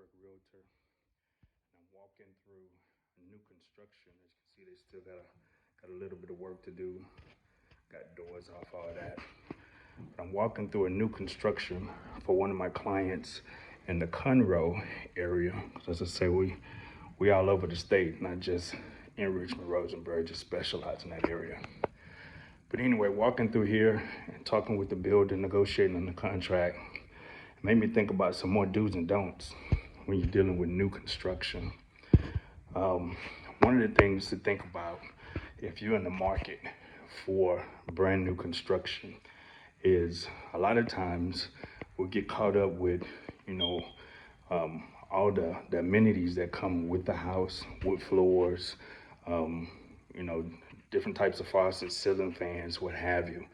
Rosenberg, Realtor, and I'm walking through a new construction. As you can see, they still got a little bit of work to do. Got doors off, all that. But I'm walking through a new construction for one of my clients in the Conroe area. As I say, we all over the state, not just in Richmond Rosenberg, just specialize in that area. But anyway, walking through here and talking with the builder, negotiating on the contract, made me think about some more do's and don'ts when you're dealing with new construction. One of the things to think about if you're in the market for brand new construction is a lot of times we'll get caught up with, you know, all the amenities that come with the house, wood floors, um, you know, different types of faucets, ceiling fans, what have you.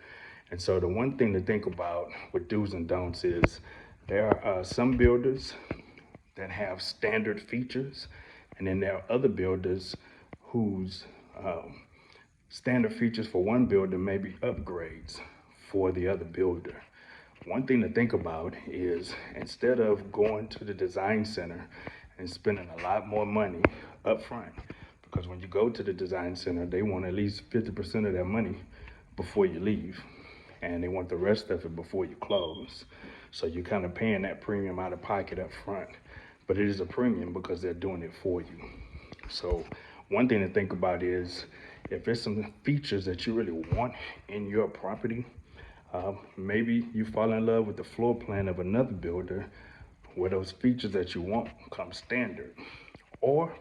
And so the one thing to think about with do's and don'ts is there are some builders that have standard features, and then there are other builders whose standard features for one builder may be upgrades for the other builder. One thing to think about is instead of going to the design center and spending a lot more money up front, because when you go to the design center, they want at least 50% of that money before you leave, and they want the rest of it before you close. So you're kind of paying that premium out of pocket up front, but it is a premium because they're doing it for you. So one thing to think about is if there's some features that you really want in your property, maybe you fall in love with the floor plan of another builder where those features that you want come standard. Or,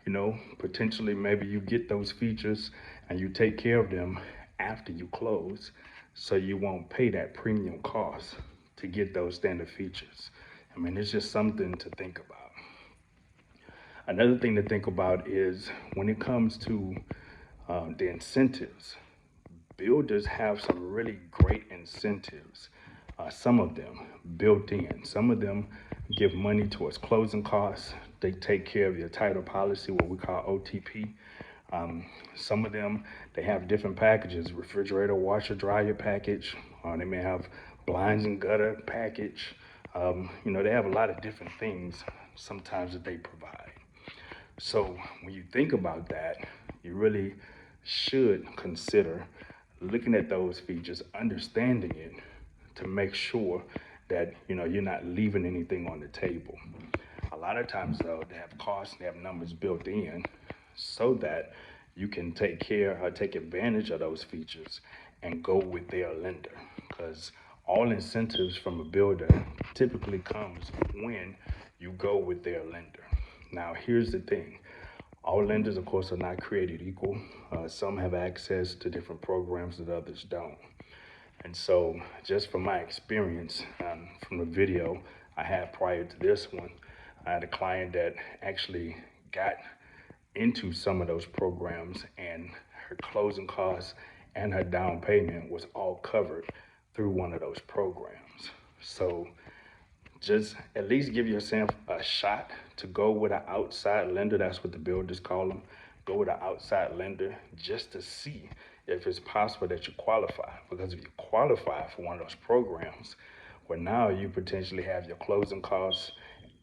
you know, potentially maybe you get those features and you take care of them after you close so you won't pay that premium cost to get those standard features. I mean, it's just something to think about. Another thing to think about is when it comes to the incentives, builders have some really great incentives. Some of them built in. Some of them give money towards closing costs. They take care of your title policy, what we call OTP. Some of them, they have different packages, refrigerator, washer, dryer package. They may have blinds and gutter package. You know, they have a lot of different things sometimes that they provide. So when you think about that, you really should consider looking at those features, understanding it to make sure that you know you're not leaving anything on the table. A lot of times though, they have costs, they have numbers built in so that you can take care or take advantage of those features and go with their lender. Because all incentives from a builder typically comes when you go with their lender. Now, here's the thing. All lenders, of course, are not created equal. Some have access to different programs that others don't. And so, just from my experience from the video I had prior to this one, I had a client that actually got into some of those programs, and her closing costs and her down payment was all covered through one of those programs. So, just at least give yourself a shot to go with an outside lender. That's what the builders call them. Go with an outside lender just to see if it's possible that you qualify. Because if you qualify for one of those programs, well, now you potentially have your closing costs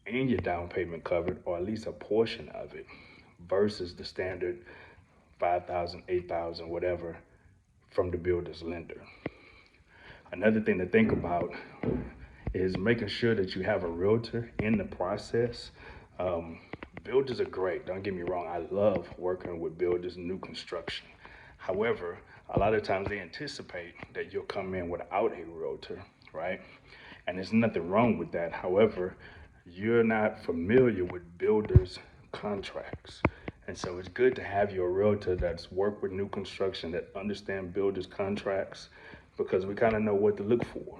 and your down payment covered, or at least a portion of it, versus the standard 5,000, 8,000, whatever from the builder's lender. Another thing to think about is making sure that you have a realtor in the process. Builders are great, don't get me wrong. I love working with builders in new construction. However, a lot of times they anticipate that you'll come in without a realtor, right? And there's nothing wrong with that. However, you're not familiar with builders' contracts. And so it's good to have your realtor that's worked with new construction, that understand builders' contracts, because we kind of know what to look for.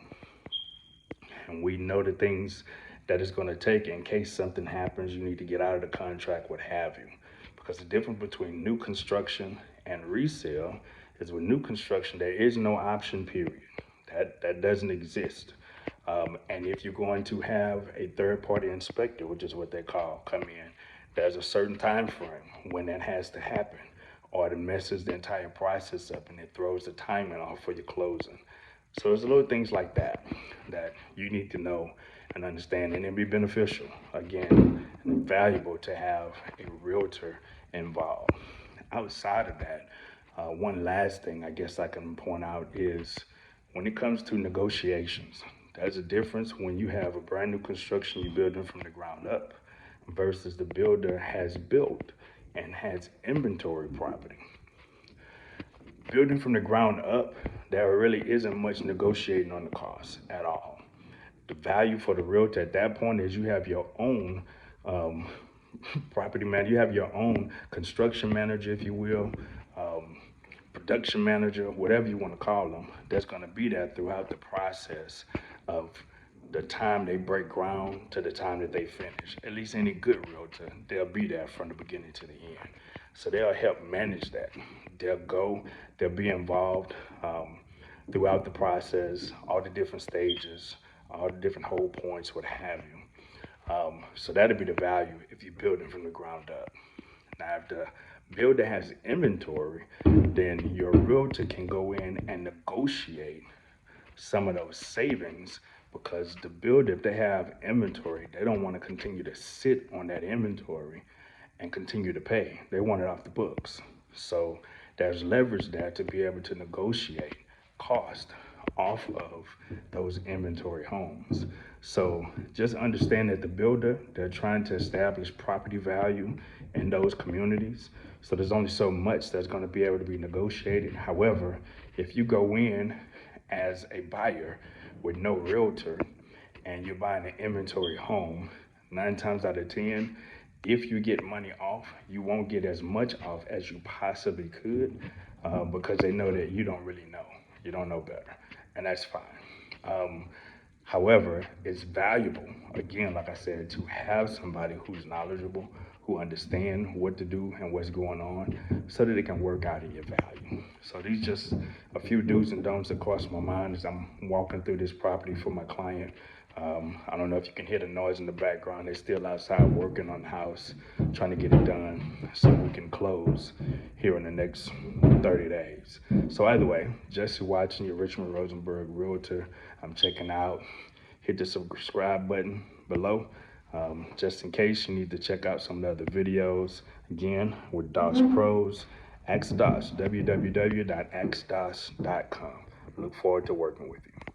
And we know the things that it's going to take in case something happens, you need to get out of the contract, what have you. Because the difference between new construction and resale is with new construction, there is no option period. That doesn't exist. And if you're going to have a third-party inspector, which is what they call, come in, there's a certain time frame when that has to happen, or it messes the entire process up and it throws the timing off for your closing. So there's little things like that that you need to know and understand, and it'd be beneficial, again, and valuable to have a realtor involved. Outside of that, one last thing I guess I can point out is when it comes to negotiations, there's a difference when you have a brand new construction you're building from the ground up versus the builder has built and has inventory property. Building from the ground up, there really isn't much negotiating on the cost at all. The value for the realtor at that point is you have your own um, property manager, you have your own construction manager, if you will, um, production manager, whatever you want to call them, that's going to be there throughout the process of the time they break ground to the time that they finish. At least any good realtor, they'll be there from the beginning to the end. So they'll help manage that. They'll be involved throughout the process, all the different stages, all the different hold points, what have you. So that'll be the value if you're building from the ground up. Now, if the builder has inventory, then your realtor can go in and negotiate some of those savings because the builder, if they have inventory, they don't want to continue to sit on that inventory and continue to pay. They want it off the books. So there's leverage there to be able to negotiate cost off of those inventory homes. So just understand that the builder, they're trying to establish property value in those communities. So there's only so much that's going to be able to be negotiated. However, if you go in as a buyer with no realtor and you're buying an inventory home, 9 times out of 10, if you get money off, you won't get as much off as you possibly could because they know that you don't really know. You don't know better, and that's fine. However, it's valuable, again, like I said, to have somebody who's knowledgeable, who understands what to do and what's going on so that it can work out in your value. So these just a few do's and don'ts that cross my mind as I'm walking through this property for my client. I don't know if you can hear the noise in the background. They're still outside working on the house, trying to get it done so we can close here in the next 30 days. So either way, Jesse.watson, your Richmond Rosenberg Realtor. I'm checking out. Hit the subscribe button below. Just in case you need to check out some of the other videos. Again, with DOS Pros, AxDOS, www.axdos.com. Look forward to working with you.